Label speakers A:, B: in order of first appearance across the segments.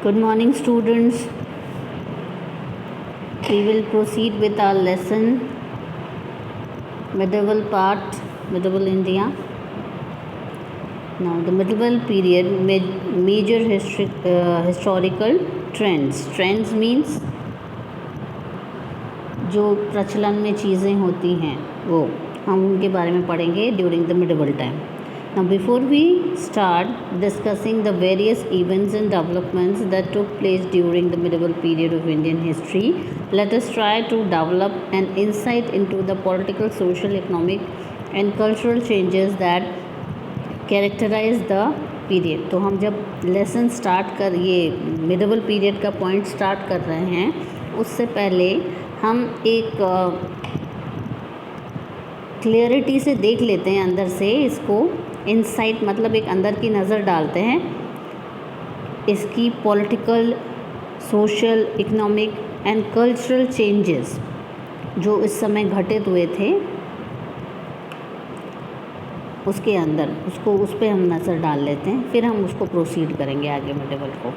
A: Good morning, students. We will proceed with our lesson, medieval part, medieval India. Now, the medieval period, major historical trends. Trends means जो प्रचलन में चीज़ें होती हैं वो हम उनके बारे में पढ़ेंगे during the medieval time. Now, before we start discussing the various events and developments that took place during the medieval period of Indian history, let us try to develop an insight into the political, social, economic, and cultural changes that characterize the period. तो हम जब lesson start कर ये medieval period का point start कर रहे हैं, उससे पहले हम एक क्लियरिटी से देख लेते हैं अंदर से इसको. इनसाइट मतलब एक अंदर की नज़र डालते हैं इसकी political, social, economic and cultural changes जो इस समय घटित हुए थे उसके अंदर उस पर हम नज़र डाल लेते हैं. फिर हम उसको प्रोसीड करेंगे आगे मिडिवल को.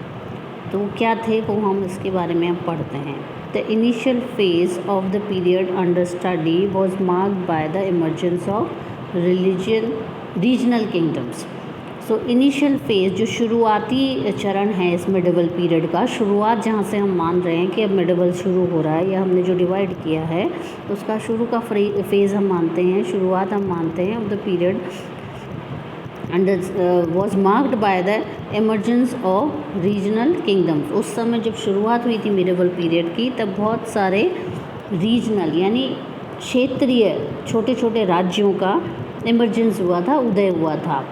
A: तो क्या थे वो हम इसके बारे में अब पढ़ते हैं. The initial phase of the period under study was marked by the emergence of regional kingdoms. So initial phase जो शुरुआती चरण है इस मिडिवल पीरियड का, शुरुआत जहाँ से हम मान रहे हैं कि अब मिडिवल शुरू हो रहा है या हमने जो डिवाइड किया है उसका शुरू का फेज़ हम मानते हैं, शुरुआत हम मानते हैं of the period was marked by the emergence of regional kingdoms. उस समय जब शुरुआत हुई थी मिडिवल पीरियड की तब बहुत सारे रीजनल यानी क्षेत्रीय छोटे छोटे राज्यों का इमर्जेंस हुआ था, उदय हुआ था.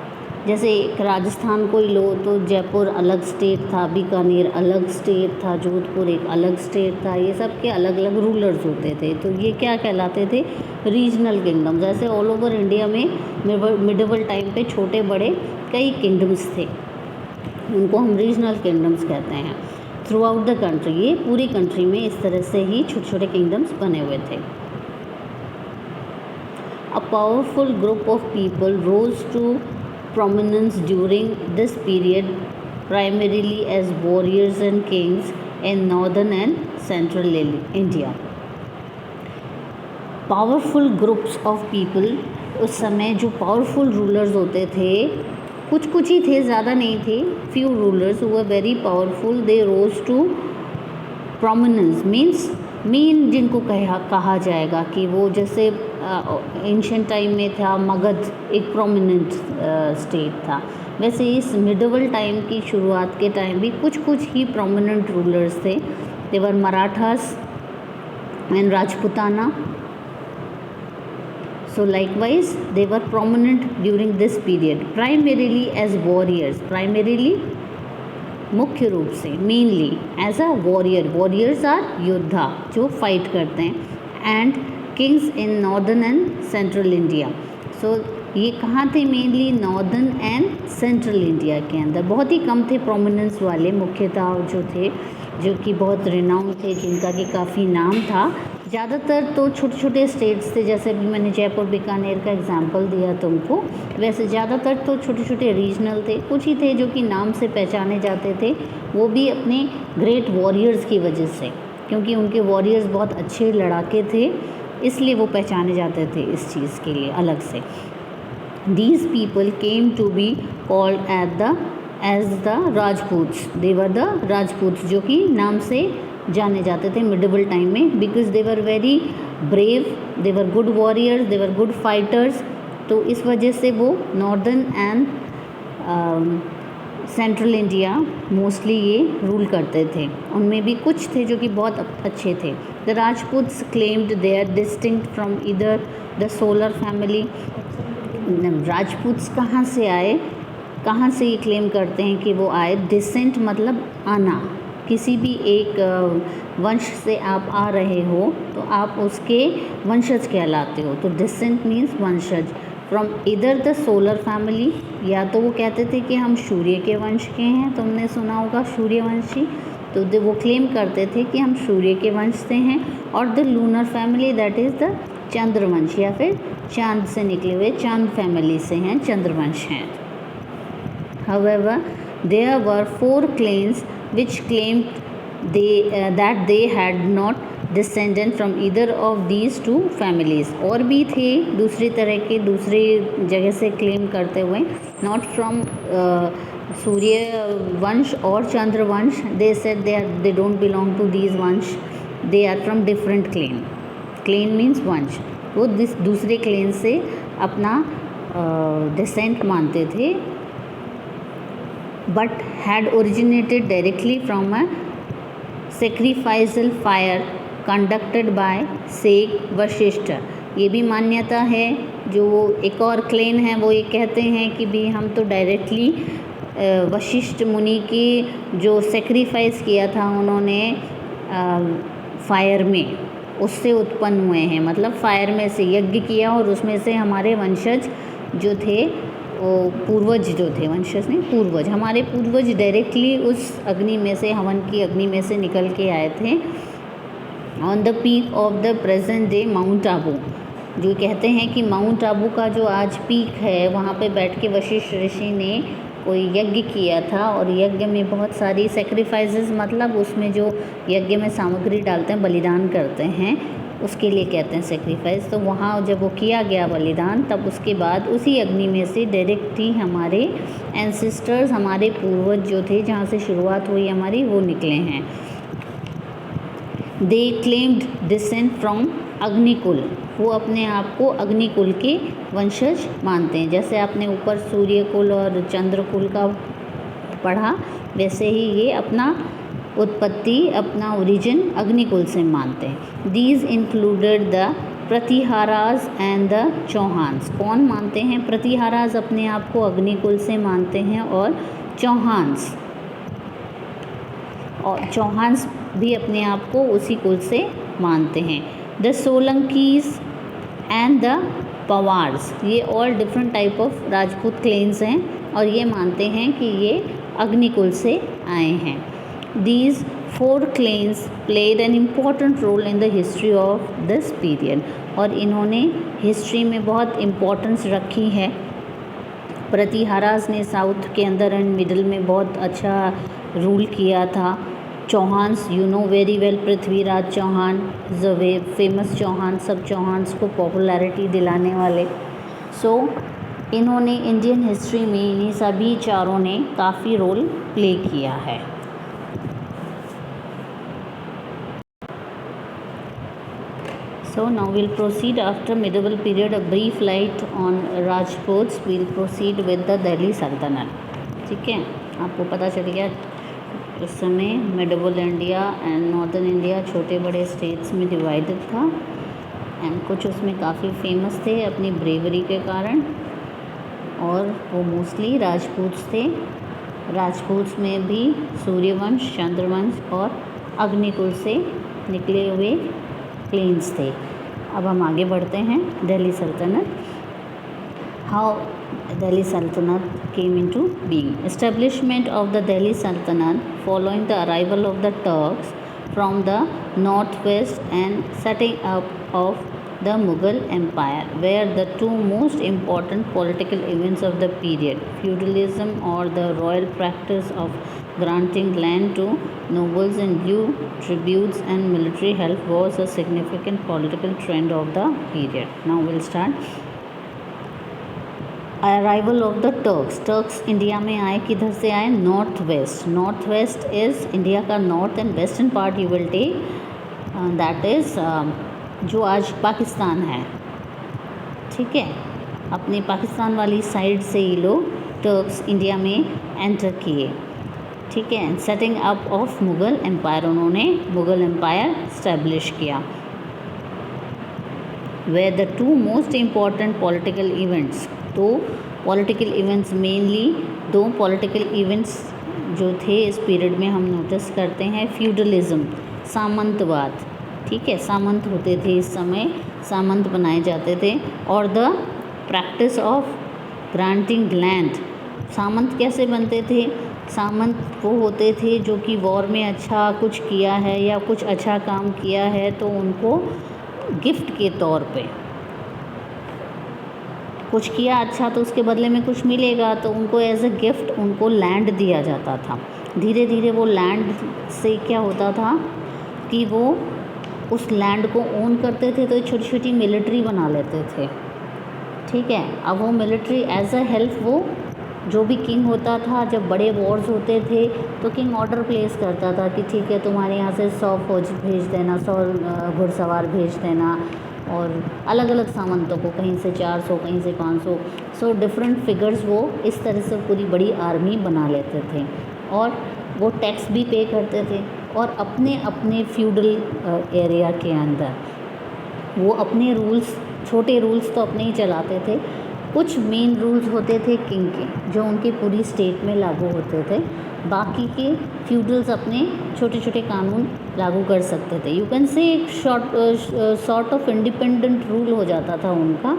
A: जैसे एक राजस्थान को ही लो तो जयपुर अलग स्टेट था, बीकानेर अलग स्टेट था, जोधपुर एक अलग स्टेट था. ये सब के अलग अलग रूलर्स होते थे. तो ये क्या कहलाते थे? Regional kingdom. जैसे ऑल ओवर इंडिया में मिडिवल टाइम पे छोटे बड़े कई किंगडम्स थे, उनको हम रीजनल किंगडम्स कहते हैं. थ्रू आउट द कंट्री, ये पूरी कंट्री में इस तरह से ही छोटे छोटे किंगडम्स बने हुए थे. A powerful group of people rose to prominence during this period primarily as warriors and kings in northern and central India. Powerful groups of people, उस समय जो पावरफुल रूलर्स होते थे कुछ ही थे, ज़्यादा नहीं थे. फ्यू रूलर्स हुआ very powerful. They rose to prominence means main जिनको कहा जाएगा कि वो जैसे एंशिएंट टाइम में था मगध एक प्रोमिनेंट स्टेट था, वैसे इस मिडिवल टाइम की शुरुआत के टाइम भी कुछ ही प्रोमिनेंट रूलर्स थे. They were Marathas and Rajputana. So likewise they were prominent during this period primarily as warriors. Primarily मुख्य रूप से mainly as a warriors or योद्धा जो फाइट करते हैं. And kings in northern and central India. So ये कहाँ थे? Mainly northern and central India के अंदर. बहुत ही कम थे प्रोमिनेंस वाले, मुख्यतः जो थे जो कि बहुत रिनाउंड थे, जिनका कि काफ़ी नाम था. ज़्यादातर तो छोटे छोटे स्टेट्स थे, जैसे अभी मैंने जयपुर बीकानेर का एग्जांपल दिया तुमको, वैसे ज़्यादातर तो छोटे छोटे रीजनल थे. कुछ ही थे जो कि नाम से पहचाने जाते थे, वो भी अपने ग्रेट वॉरियर्स की वजह से, क्योंकि उनके वॉरियर्स बहुत अच्छे लड़ाके थे, इसलिए वो पहचाने जाते थे इस चीज़ के लिए अलग से. These people came to be called as the Rajputs. They were the Rajputs, जो कि नाम से जाने जाते थे मिडिवल टाइम में, because they were very brave, they were good warriors, they were good fighters. तो इस वजह से वो northern and central India mostly ये रूल करते थे. उनमें भी कुछ थे जो कि बहुत अच्छे थे. The Rajputs claimed they are distinct from इधर द सोलर फैमिली. राजपूत्स कहाँ से आए, कहाँ से ये क्लेम करते हैं कि वो आए? डिसेंट मतलब आना, किसी भी एक वंश से आप आ रहे हो तो आप उसके वंशज कहलाते हो. तो डिसेंट मीन्स वंशज. फ्रॉम इधर द सोलर फैमिली, या तो वो कहते थे कि हम सूर्य के वंश के हैं, तुमने सुना होगा सूर्यवंशी, तो वो क्लेम करते थे कि हम सूर्य के वंश से हैं. और the lunar family, that is the Chandravansh, या फिर चांद से निकले हुए चांद फैमिली से हैं, चंद्रवंश हैं. However, There were 4 clans which claimed that they had not descended from either of these two families. और भी थे दूसरी तरह के, दूसरी जगह से क्लेम करते हुए, नॉट फ्रॉम सूर्य वंश और चंद्र वंश. They said they don't belong to these वंश, they are from different clan. Clan means वंश. वो दूसरे क्लेन से अपना डिसेंट मानते थे, but had originated directly from a sacrificial fire conducted by sage Vashishtha. ये भी मान्यता है. जो एक और क्लेन है वो ये कहते हैं कि भी हम तो डायरेक्टली वशिष्ठ मुनि की जो सेक्रीफाइस किया था उन्होंने फायर में, उससे उत्पन्न हुए हैं. मतलब फायर में से यज्ञ किया और उसमें से हमारे वंशज जो थे, वो पूर्वज जो थे, वंशज नहीं पूर्वज, हमारे पूर्वज डायरेक्टली उस अग्नि में से, हवन की अग्नि में से निकल के आए थे. On the peak of the present day mount Abu. जो कहते हैं कि माउंट आबू का जो आज पीक है, वहाँ पे बैठ के वशिष्ठ ऋषि ने कोई यज्ञ किया था, और यज्ञ में बहुत सारी सेक्रीफाइसेस, मतलब उसमें जो यज्ञ में सामग्री डालते हैं, बलिदान करते हैं, उसके लिए कहते हैं सेक्रीफाइस. तो वहाँ जब वो किया गया बलिदान, तब उसके बाद उसी अग्नि में से डायरेक्ट ही हमारे एंसेस्टर्स, हमारे पूर्वज जो थे, जहाँ से शुरुआत हुई हमारी, वो निकले हैं. दे क्लेम्ड डिसेंट फ्रॉम अग्निकुल. वो अपने आप को अग्निकुल के वंशज मानते हैं. जैसे आपने ऊपर सूर्यकुल और चंद्रकुल का पढ़ा, वैसे ही ये अपना उत्पत्ति, अपना ओरिजिन अग्निकुल से मानते हैं. These included the Pratiharas and the Chauhans. कौन मानते हैं? प्रतिहाराज अपने आप को अग्निकुल से मानते हैं, और चौहान्स भी अपने आप को उसी कुल से मानते हैं. The Solanki's and the Pawar's, ये all different type of Rajput clans हैं, और ये मानते हैं कि ये अग्निकुल से आए हैं. These 4 clans played an important role in the history of this period. और इन्होंने हिस्ट्री में बहुत इम्पोर्टेंस रखी है. प्रतिहाराज ने साउथ के अंदर एंड मिडल में बहुत अच्छा रूल किया था. Chauhans, you know very well, Prithviraj Chauhan is a way famous Chauhan, सब चौहान्स को पॉपुलैरिटी दिलाने वाले. सो इन्होंने इंडियन हिस्ट्री में, इन्हीं सभी चारों ने काफ़ी रोल प्ले किया है. So now we'll proceed after medieval period, a brief light on Rajputs. We'll proceed with the Delhi Sultanate. ठीक है, आपको पता चल गया उस समय medieval India and northern India छोटे बड़े स्टेट्स में डिवाइडेड था, एंड कुछ उसमें काफ़ी फेमस थे अपनी ब्रेवरी के कारण, और वो मोस्टली राजपूत्स थे. राजपूत्स में भी सूर्यवंश, चंद्रवंश और अग्निकुल से निकले हुए क्लेन्स थे. अब हम आगे बढ़ते हैं. दिल्ली सल्तनत. हाउ दिल्ली सल्तनत came into being. Establishment of the Delhi सल्तनत following the arrival of the Turks from the north west and setting up of the Mughal Empire were the two most important political events of the period. Feudalism, or the royal practice of granting land to nobles in lieu tributes and military help, was a significant political trend of the period. Now we'll start. Arrival of the Turks. Turks India में आए, किधर से आए? North west. North west is India का north and western part you will take, that is जो आज पाकिस्तान है. ठीक है, अपने पाकिस्तान वाली साइड से ये लोग टर्क्स इंडिया में एंटर किए. ठीक है, setting up of Mughal empire, उन्होंने मुग़ल एम्पायर इस्टेब्लिश किया. Where the two most important political events. तो political events, mainly 2 political events जो थे इस पीरियड में हम नोटिस करते हैं. फ्यूडलिज्म, सामंतवाद. ठीक है, सामंत होते थे इस समय, सामंत बनाए जाते थे. और the practice of granting land. सामंत कैसे बनते थे? सामंत वो होते थे जो कि वॉर में अच्छा कुछ किया है या कुछ अच्छा काम किया है, तो उनको गिफ्ट के तौर पे कुछ किया अच्छा तो उसके बदले में कुछ मिलेगा, तो उनको एज अ गिफ्ट उनको लैंड दिया जाता था। धीरे धीरे वो लैंड से क्या होता था कि वो उस लैंड को ओन करते थे, तो छोटी छोटी मिलिट्री बना लेते थे, ठीक है। अब वो मिलिट्री एज अ हेल्प, वो जो भी किंग होता था, जब बड़े वॉर्स होते थे तो किंग ऑर्डर प्लेस करता था कि ठीक है तुम्हारे यहाँ से 100 फौज भेज देना, 100 घुड़सवार भेज देना, और अलग अलग सामंतों को, कहीं से 400 कहीं से 500, सो डिफरेंट फिगर्स वो इस तरह से पूरी बड़ी आर्मी बना लेते थे। और वो टैक्स भी पे करते थे, और अपने अपने फ्यूडल एरिया के अंदर वो अपने रूल्स, छोटे रूल्स तो अपने ही चलाते थे। कुछ मेन रूल्स होते थे किंग के, जो उनके पूरी स्टेट में लागू होते थे। बाकी के फ्यूडल्स अपने छोटे छोटे कानून लागू कर सकते थे। यू कैन से एक सॉर्ट ऑफ इंडिपेंडेंट रूल हो जाता था उनका,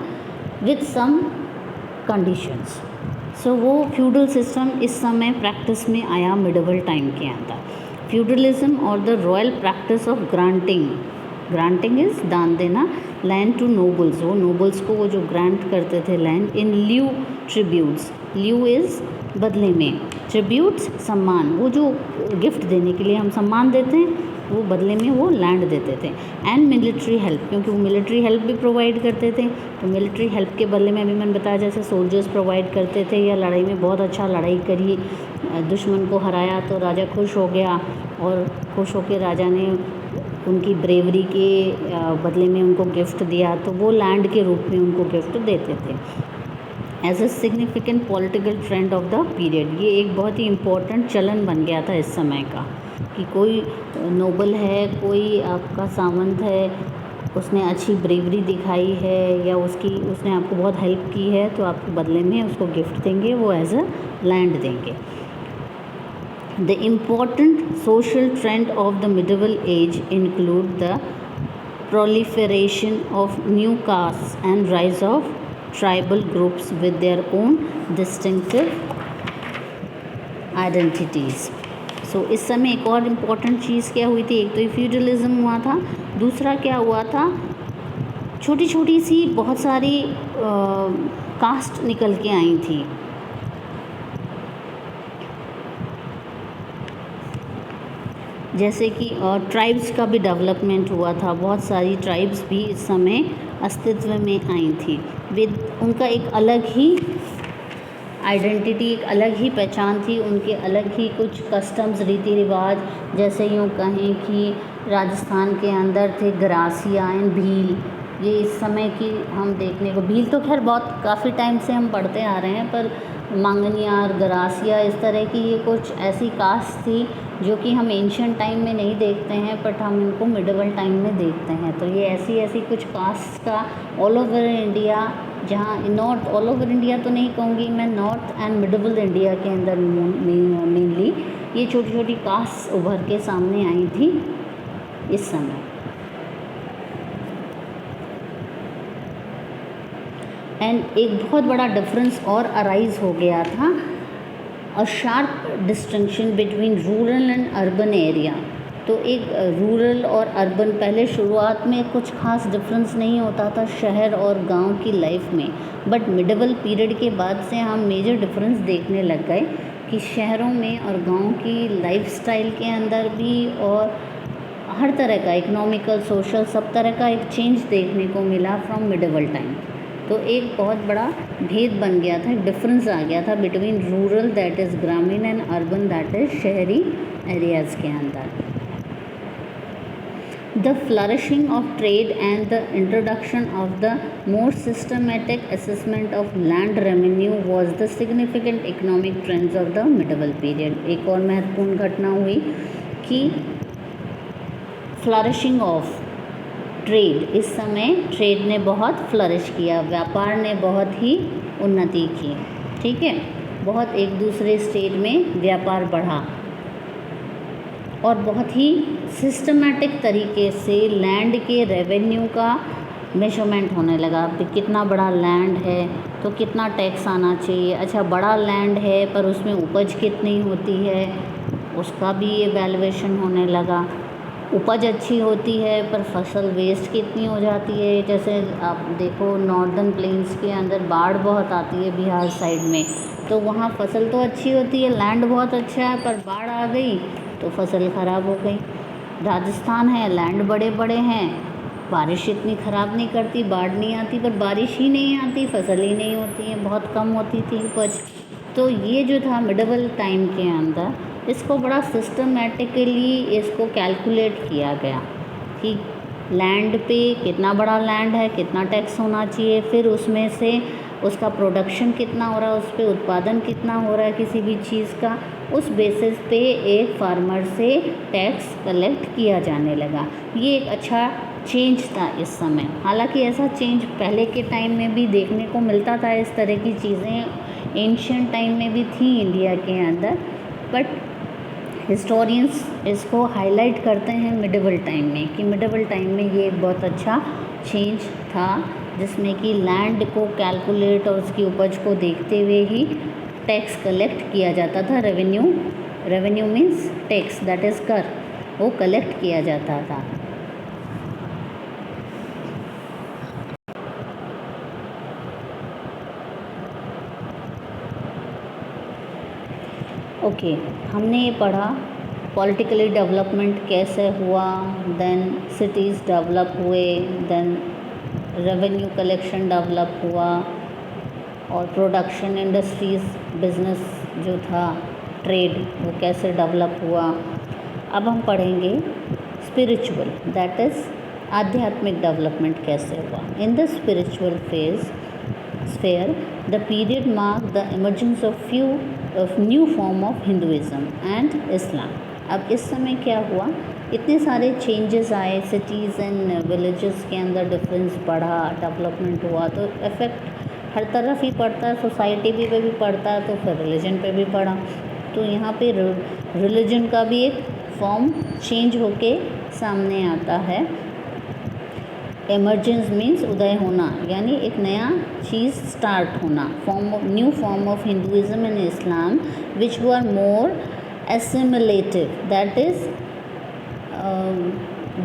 A: विथ सम कंडीशंस। सो वो फ्यूडल सिस्टम इस समय प्रैक्टिस में आया मिडिवल टाइम के अंदर। फ्यूडलिज्म और the royal practice of granting is दान देना लैंड टू नोबल्स। वो नोबल्स को वो जो ग्रांट करते थे लैंड इन ल्यू ट्रिब्यूट्स, ल्यू इज़ बदले में, ट्रिब्यूट्स सम्मान, वो जो गिफ्ट देने के लिए हम सम्मान देते हैं वो बदले में वो लैंड देते थे। एंड मिलिट्री हेल्प, क्योंकि वो मिलिट्री हेल्प भी प्रोवाइड करते थे, तो मिलिट्री हेल्प के बदले में अभी मैंने बताया जैसे सोल्जर्स प्रोवाइड करते थे, या लड़ाई में बहुत अच्छा लड़ाई करी, दुश्मन को हराया तो राजा खुश हो गया, और खुश होकर राजा ने उनकी ब्रेवरी के बदले में उनको गिफ्ट दिया, तो वो लैंड के रूप में उनको गिफ्ट देते थे। As a significant political trend of the period, ये एक बहुत ही इम्पोर्टेंट चलन बन गया था इस समय का, कि कोई नोबल है, कोई आपका सामंत है, उसने अच्छी ब्रेवरी दिखाई है, या उसने आपको बहुत हेल्प की है, तो आपके बदले में उसको गिफ्ट देंगे, वो एज अ लैंड देंगे। The important social trend of the Medieval Age include the proliferation of new castes and rise of tribal groups with their own distinctive identities. So इस समय एक और इम्पॉर्टेंट चीज़ क्या हुई थी, एक तो फ्यूडलिज्म हुआ था, दूसरा क्या हुआ था, छोटी छोटी सी बहुत सारी कास्ट निकल के आई थी। जैसे कि ट्राइब्स का भी डेवलपमेंट हुआ था, बहुत सारी ट्राइब्स भी इस समय अस्तित्व में आई थी, विद उनका एक अलग ही आइडेंटिटी, एक अलग ही पहचान थी, उनके अलग ही कुछ कस्टम्स, रीति रिवाज। जैसे यूँ कहें कि राजस्थान के अंदर थे ग्रासिया एंड भील, ये इस समय की हम देखने को, भील तो खैर बहुत काफ़ी टाइम से हम पढ़ते आ रहे हैं, पर मांगनियार, ग्रासिया, इस तरह की ये कुछ ऐसी कास्ट थी जो कि हम एंशियंट टाइम में नहीं देखते हैं, बट हम इनको मिडिवल टाइम में देखते हैं। तो ये ऐसी कुछ कास्ट का ऑल ओवर इंडिया, जहाँ नॉर्थ, ऑल ओवर इंडिया तो नहीं कहूँगी मैं, नॉर्थ एंड मिडिवल इंडिया के अंदर मेनली ये छोटी छोटी कास्ट उभर के सामने आई थी इस समय। एंड एक बहुत बड़ा डिफरेंस और अराइज हो गया था, a sharp distinction between rural and urban area. तो एक रूरल और अर्बन, पहले शुरुआत में कुछ खास डिफरेंस नहीं होता था शहर और गांव की लाइफ में, बट मिडिवल पीरियड के बाद से हम मेजर डिफरेंस देखने लग गए कि शहरों में और गांव की लाइफस्टाइल के अंदर भी, और हर तरह का इकोनॉमिकल, सोशल, सब तरह का एक चेंज देखने को मिला फ्रॉम मिडिवल टाइम। तो एक बहुत बड़ा भेद बन गया था, डिफरेंस आ गया था बिटवीन रूरल दैट इज़ ग्रामीण एंड अर्बन दैट इज़ शहरी एरियाज़ के अंदर। The flourishing of trade and the introduction of the more systematic assessment of land revenue was the significant economic trends of the medieval period. एक और महत्वपूर्ण घटना हुई कि फ्लरिशिंग ऑफ ट्रेड, इस समय ट्रेड ने बहुत फ्लरिश किया, व्यापार ने बहुत ही उन्नति की, ठीक है, बहुत एक दूसरे स्टेट में व्यापार बढ़ा, और बहुत ही सिस्टमेटिक तरीके से लैंड के रेवेन्यू का मेजरमेंट होने लगा कि कितना बड़ा लैंड है तो कितना टैक्स आना चाहिए। अच्छा, बड़ा लैंड है पर उसमें उपज कितनी होती है, उसका भी ये वैल्यूएशन होने लगा। उपज अच्छी होती है पर फसल वेस्ट कितनी हो जाती है। जैसे आप देखो नॉर्दर्न प्लेन्स के अंदर बाढ़ बहुत आती है बिहार साइड में, तो वहाँ फसल तो अच्छी होती है, लैंड बहुत अच्छा है, पर बाढ़ आ गई तो फसल ख़राब हो गई। राजस्थान है, लैंड बड़े बड़े हैं, बारिश इतनी ख़राब नहीं करती, बाढ़ नहीं आती, पर बारिश ही नहीं आती, फसल ही नहीं होती है, बहुत कम होती थी उपज। तो ये जो था मिडिवल टाइम के अंदर, इसको बड़ा सिस्टमेटिकली इसको कैलकुलेट किया गया कि लैंड पे कितना बड़ा लैंड है, कितना टैक्स होना चाहिए, फिर उसमें से उसका प्रोडक्शन कितना हो रहा है, उस पर उत्पादन कितना हो रहा है किसी भी चीज़ का, उस बेसिस पे एक फार्मर से टैक्स कलेक्ट किया जाने लगा। ये एक अच्छा चेंज था इस समय। हालांकि ऐसा चेंज पहले के टाइम में भी देखने को मिलता था, इस तरह की चीज़ें एंशिएंट टाइम में भी थी इंडिया के अंदर, बट हिस्टोरियंस इसको हाईलाइट करते हैं मिडिवल टाइम में कि मिडिवल टाइम में ये एक बहुत अच्छा चेंज था, जिसमें कि लैंड को कैलकुलेट और उसकी उपज को देखते हुए ही टैक्स कलेक्ट किया जाता था। Revenue means tax, that is कर, वो कलेक्ट किया जाता था। ओके, हमने ये पढ़ा पॉलिटिकली डेवलपमेंट कैसे हुआ, देन सिटीज़ डेवलप हुए, देन रेवेन्यू कलेक्शन डेवलप हुआ, और प्रोडक्शन इंडस्ट्रीज़ बिजनेस जो था, ट्रेड, वो कैसे डेवलप हुआ। अब हम पढ़ेंगे स्पिरिचुअल, दैट इज़ आध्यात्मिक डेवलपमेंट कैसे हुआ। In the spiritual sphere the period mark the emergence of new form of Hinduism and इस्लाम। अब इस समय क्या हुआ, इतने सारे चेंजेस आए, सिटीज़ एंड विलेजेस के अंदर डिफरेंस बढ़ा, डेवलपमेंट हुआ, तो इफ़ेक्ट हर तरफ ही पड़ता है, सोसाइटी पे भी पड़ता है, तो फिर रिलीजन पे भी पड़ा। तो यहाँ पे रिलीजन का भी एक फॉर्म चेंज होके सामने आता है। एमर्जेंस मीन्स उदय होना, यानी एक नया चीज़ स्टार्ट होना, new form of Hinduism and Islam which were more assimilative, that is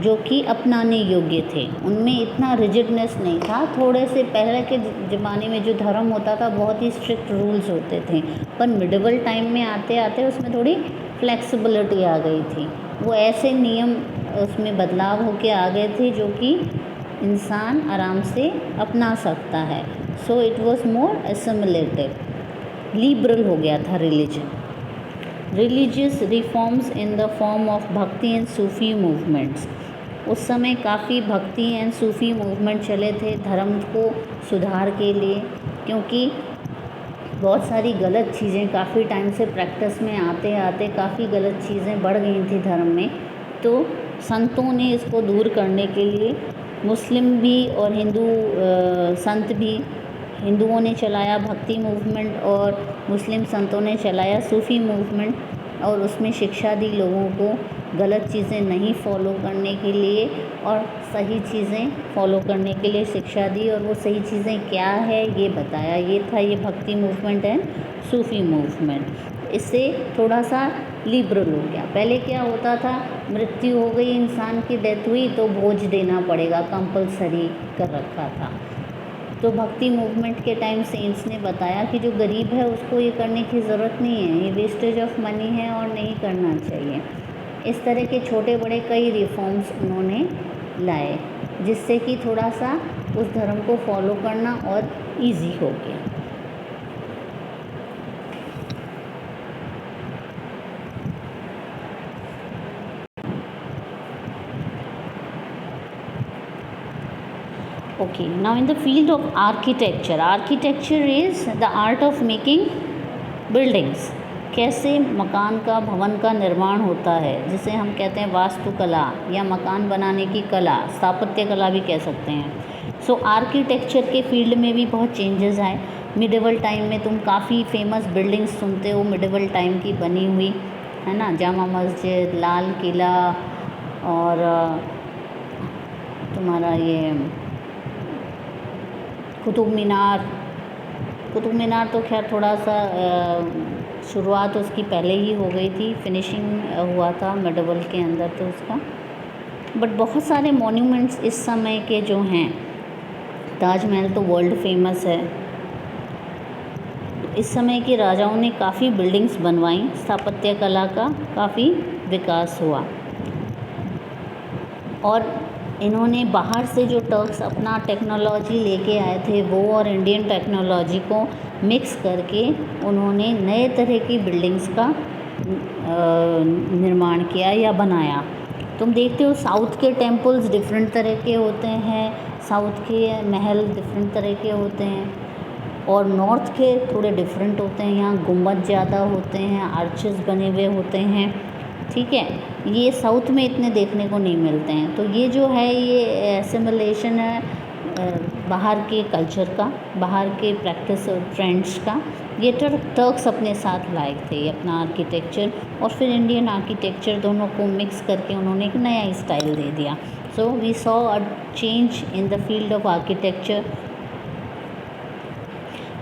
A: जो कि अपनाने योग्य थे, उनमें इतना रिजिडनेस नहीं था। थोड़े से पहले के ज़माने में जो धर्म होता था बहुत ही स्ट्रिक्ट रूल्स होते थे, पर मिडिवल टाइम में आते आते उसमें थोड़ी फ्लेक्सिबिलिटी आ गई थी। वो ऐसे नियम उसमें बदलाव होके आ गए थे जो कि इंसान आराम से अपना सकता है। So it was more assimilative, liberal हो गया था religion. Religious reforms in the form of bhakti and Sufi movements, उस समय काफ़ी भक्ति एंड सूफ़ी मूवमेंट चले थे धर्म को सुधार के लिए, क्योंकि बहुत सारी गलत चीज़ें काफ़ी टाइम से प्रैक्टिस में आते आते काफ़ी गलत चीज़ें बढ़ गई थी धर्म में। तो संतों ने इसको दूर करने के लिए, मुस्लिम भी और हिंदू संत भी, हिंदुओं ने चलाया भक्ति मूवमेंट और मुस्लिम संतों ने चलाया सूफ़ी मूवमेंट, और उसमें शिक्षा दी लोगों को गलत चीज़ें नहीं फॉलो करने के लिए और सही चीज़ें फॉलो करने के लिए शिक्षा दी, और वो सही चीज़ें क्या है ये बताया। ये था ये भक्ति मूवमेंट एंड सूफ़ी मूवमेंट। इससे थोड़ा सा लिबरल हो गया। पहले क्या होता था, मृत्यु हो गई, इंसान की डेथ हुई तो भोज देना पड़ेगा, कंपलसरी कर रखा था। तो भक्ति मूवमेंट के टाइम सेंट्स ने बताया कि जो गरीब है उसको ये करने की ज़रूरत नहीं है, ये वेस्टेज ऑफ मनी है और नहीं करना चाहिए। इस तरह के छोटे बड़े कई रिफॉर्म्स उन्होंने लाए, जिससे कि थोड़ा सा उस धर्म को फॉलो करना और इजी हो गया। Okay, now in the field of architecture, architecture is the art of making buildings. कैसे मकान का, भवन का निर्माण होता है, जिसे हम कहते हैं वास्तुकला या मकान बनाने की कला, स्थापत्य कला भी कह सकते हैं। सो आर्किटेक्चर के फील्ड में भी बहुत चेंजेस आए। मिडिवल टाइम में तुम काफ़ी फेमस बिल्डिंग्स सुनते हो मिडिवल टाइम की बनी हुई, है ना, जामा मस्जिद, लाल किला, और तुम्हारा ये कुतुब मीनार तो खैर थोड़ा सा शुरुआत उसकी पहले ही हो गई थी, फिनिशिंग हुआ था मिडिवल के अंदर तो उसका। बट बहुत सारे मॉन्यूमेंट्स इस समय के जो हैं, ताजमहल तो वर्ल्ड फेमस है, इस समय के राजाओं ने काफ़ी बिल्डिंग्स बनवाई, स्थापत्य कला का काफ़ी विकास हुआ। और इन्होंने बाहर से जो टर्क्स अपना टेक्नोलॉजी लेके आए थे वो और इंडियन टेक्नोलॉजी को मिक्स करके उन्होंने नए तरह की बिल्डिंग्स का निर्माण किया या बनाया। तुम देखते हो साउथ के टेम्पल्स डिफरेंट तरह के होते हैं, साउथ के महल डिफरेंट तरह के होते हैं, और नॉर्थ के थोड़े डिफरेंट होते हैं। यहाँ गुम्बद ज़्यादा होते हैं, आर्चेस बने हुए होते हैं, ठीक है। ये साउथ में इतने देखने को नहीं मिलते हैं। तो ये जो है ये एसिमिलेशन है बाहर के कल्चर का, बाहर के प्रैक्टिस और ट्रेंड्स का। ये टर्क्स अपने साथ लाए थे अपना आर्किटेक्चर और फिर इंडियन आर्किटेक्चर, दोनों को मिक्स करके उन्होंने एक नया स्टाइल दे दिया। So we saw a change in the field of architecture.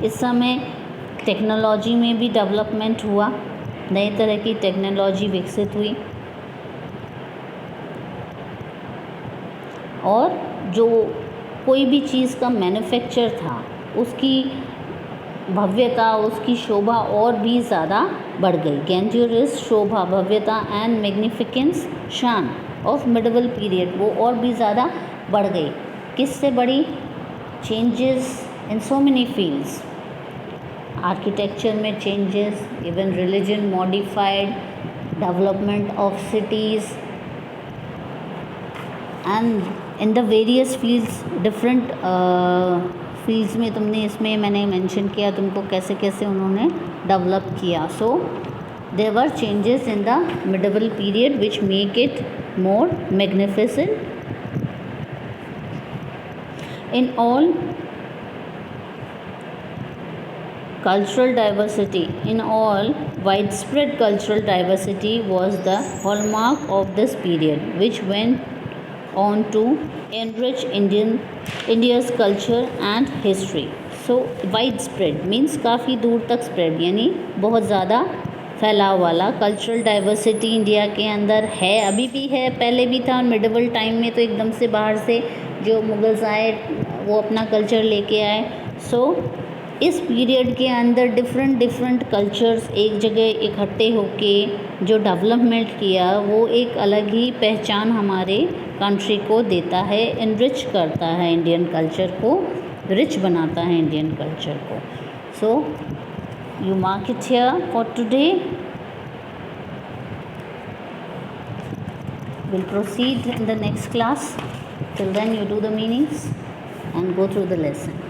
A: इस समय टेक्नोलॉजी में भी डेवलपमेंट हुआ, नए तरह की टेक्नोलॉजी विकसित हुई, और जो कोई भी चीज़ का मैन्युफैक्चर था उसकी भव्यता, उसकी शोभा और भी ज़्यादा बढ़ गई। ग्रैंडियरस शोभा, भव्यता एंड मैग्निफिकेंस, शान ऑफ मिडिवल पीरियड, वो और भी ज़्यादा बढ़ गई। किससे बढ़ी? Changes in so many fields, architecture में changes, even religion modified, development of cities and in the various fields, different fields में तुमने इसमें मैंने मेंशन किया तुमको कैसे कैसे उन्होंने डेवलप किया। So there were changes in the medieval period which make it more magnificent. In all cultural diversity, in all, widespread cultural diversity was the hallmark of this period, which went on to enrich India's culture and history. So widespread means काफ़ी दूर तक spread, यानी बहुत ज़्यादा फैलाव वाला। Cultural diversity India के अंदर है, अभी भी है, पहले भी था। मिडिवल टाइम में तो एकदम से बाहर से जो मुगल्स आए वो अपना कल्चर लेके आए। सो इस पीरियड के अंदर डिफरेंट कल्चर्स एक जगह इकट्ठे होके जो डेवलपमेंट किया वो एक अलग ही पहचान हमारे कंट्री को देता है, इनरिच करता है इंडियन कल्चर को, रिच बनाता है इंडियन कल्चर को। So you mark it here for today. Will proceed in the next class. Till then you do the meanings and go through the lesson.